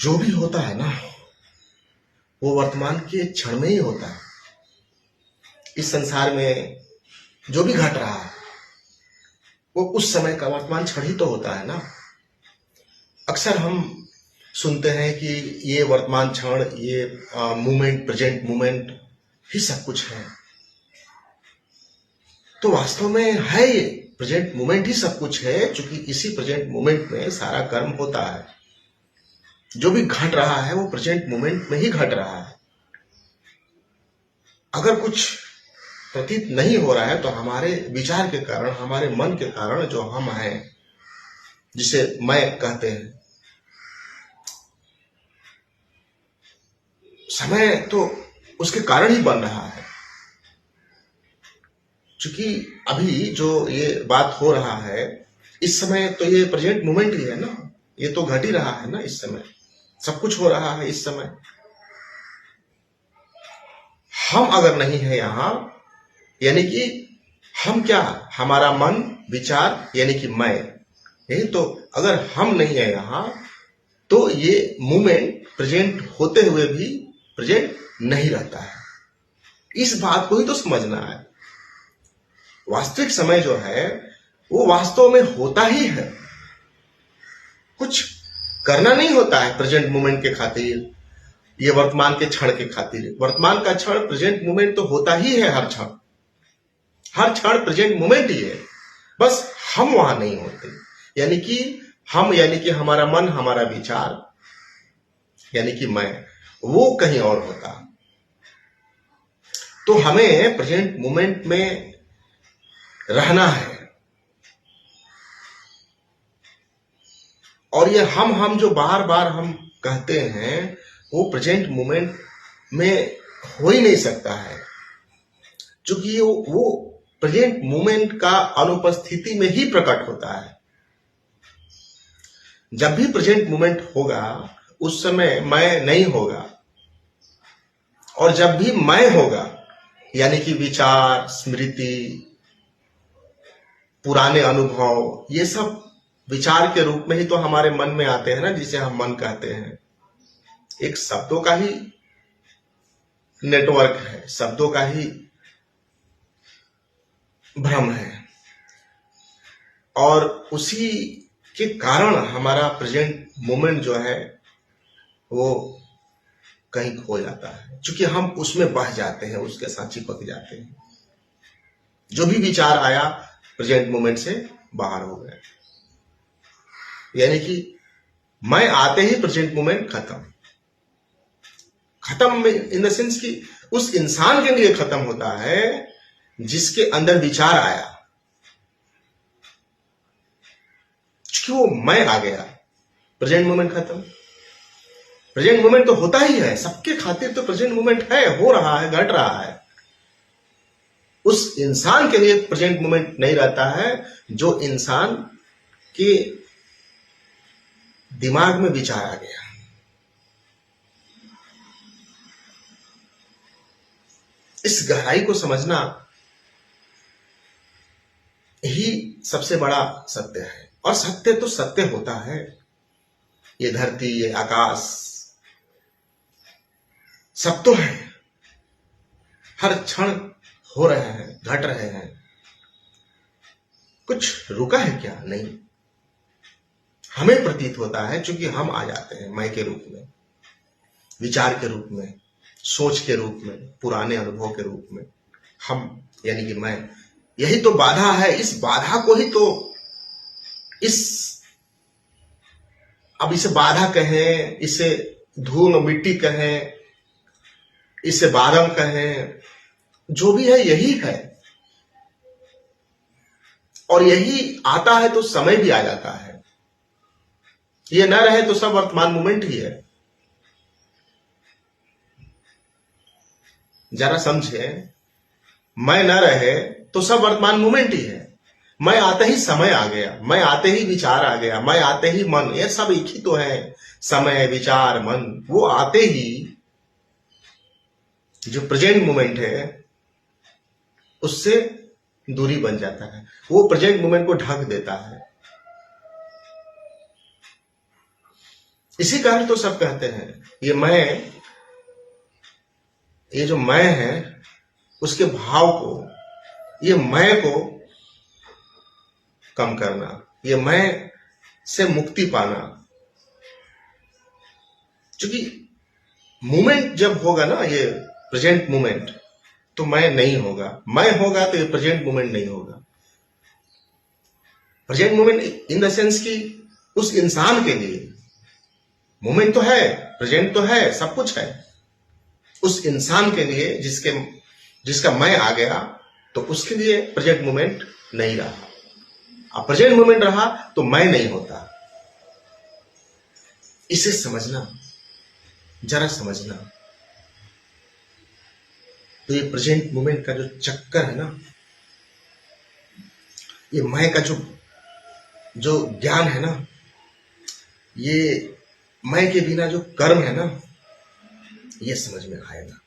जो भी होता है ना, वो वर्तमान के क्षण में ही होता है। इस संसार में जो भी घट रहा है वो उस समय का वर्तमान क्षण ही तो होता है ना। अक्सर हम सुनते हैं कि ये वर्तमान क्षण, ये मोमेंट, प्रेजेंट मोमेंट ही सब कुछ है। तो वास्तव में है ये प्रेजेंट मोमेंट ही सब कुछ है, क्योंकि इसी प्रेजेंट मोमेंट में सारा कर्म होता है। जो भी घट रहा है वो प्रेजेंट मोमेंट में ही घट रहा है। अगर कुछ प्रतीत नहीं हो रहा है तो हमारे विचार के कारण, हमारे मन के कारण, जो हम हैं, जिसे मैं कहते हैं, समय तो उसके कारण ही बन रहा है। क्योंकि अभी जो ये बात हो रहा है इस समय, तो ये प्रेजेंट मोमेंट ही है ना। ये तो घट ही रहा है ना, इस समय सब कुछ हो रहा है। इस समय हम अगर नहीं है यहाँ, यानी कि हम क्या, हमारा मन, विचार, यानी कि मैं, यही तो, अगर हम नहीं है यहाँ तो ये मूवमेंट प्रेजेंट होते हुए भी प्रेजेंट नहीं रहता है। इस बात को ही तो समझना है। वास्तविक समय जो है वो वास्तव में होता ही है। कुछ करना नहीं होता है प्रेजेंट मोमेंट के खातिर, ये वर्तमान के क्षण के खातिर। वर्तमान का क्षण प्रेजेंट मोमेंट तो होता ही है। हर क्षण प्रेजेंट मोमेंट ही है, बस हम वहां नहीं होते। यानी कि हम, यानी कि हमारा मन, हमारा विचार, यानी कि मैं, वो कहीं और होता। तो हमें प्रेजेंट मोमेंट में रहना है। और ये हम जो बार बार हम कहते हैं वो प्रेजेंट मोमेंट में हो ही नहीं सकता है, क्योंकि वो प्रेजेंट मोमेंट का अनुपस्थिति में ही प्रकट होता है। जब भी प्रेजेंट मोमेंट होगा उस समय मैं नहीं होगा, और जब भी मैं होगा, यानी कि विचार, स्मृति, पुराने अनुभव, ये सब विचार के रूप में ही तो हमारे मन में आते हैं ना, जिसे हम मन कहते हैं। एक शब्दों का ही नेटवर्क है, शब्दों का ही भ्रम है, और उसी के कारण हमारा प्रेजेंट मोमेंट जो है वो कहीं खो जाता है, क्योंकि हम उसमें बह जाते हैं, उसके साथ चिपक जाते हैं। जो भी विचार आया प्रेजेंट मोमेंट से बाहर हो गया, यानी कि मैं आते ही प्रेजेंट मोमेंट खत्म इन द सेंस कि उस इंसान के लिए खत्म होता है जिसके अंदर विचार आया, क्योंकि वो मैं आ गया, प्रेजेंट मोमेंट खत्म। प्रेजेंट मोमेंट तो होता ही है सबके खातिर, तो प्रेजेंट मोमेंट है, हो रहा है, घट रहा है। उस इंसान के लिए प्रेजेंट मोमेंट नहीं रहता है जो इंसान के दिमाग में विचार आ गया। इस गहराई को समझना ही सबसे बड़ा सत्य है। और सत्य तो सत्य होता है। ये धरती, ये आकाश, सब तो है, हर क्षण हो रहे हैं, घट रहे हैं। कुछ रुका है क्या? नहीं। हमें प्रतीत होता है क्योंकि हम आ जाते हैं मैं के रूप में, विचार के रूप में, सोच के रूप में, पुराने अनुभव के रूप में। हम यानी कि मैं, यही तो बाधा है। इस बाधा को ही तो अब इसे बाधा कहें, इसे धूल मिट्टी कहें, इसे बादल कहें, जो भी है यही है। और यही आता है तो समय भी आ जाता है। ये न रहे तो सब वर्तमान मोमेंट ही है। जरा समझे, मैं न रहे तो सब वर्तमान मोमेंट ही है। मैं आते ही समय आ गया, मैं आते ही विचार आ गया, मैं आते ही मन, ये सब एक ही तो है। समय, विचार, मन, वो आते ही जो प्रेजेंट मोमेंट है उससे दूरी बन जाता है, वो प्रेजेंट मोमेंट को ढक देता है। इसी कारण तो सब कहते हैं ये जो मैं है उसके भाव को, ये मैं को कम करना, ये मैं से मुक्ति पाना। क्योंकि मूवमेंट जब होगा ना, ये प्रेजेंट मूवमेंट, तो मैं नहीं होगा, मैं होगा तो ये प्रेजेंट मूवमेंट नहीं होगा। Present movement in the sense कि उस इंसान के लिए मूवमेंट तो है, प्रेजेंट तो है, सब कुछ है। उस इंसान के लिए जिसका मैं आ गया, तो उसके लिए प्रेजेंट मूवमेंट नहीं रहा। अब प्रेजेंट मूवमेंट रहा तो मैं नहीं होता। इसे समझना, जरा समझना। तो ये प्रेजेंट मूवमेंट का जो चक्कर है ना, ये मैं का जो ज्ञान है ना, ये मैं के बिना जो कर्म है ना, ये समझ में आएगा।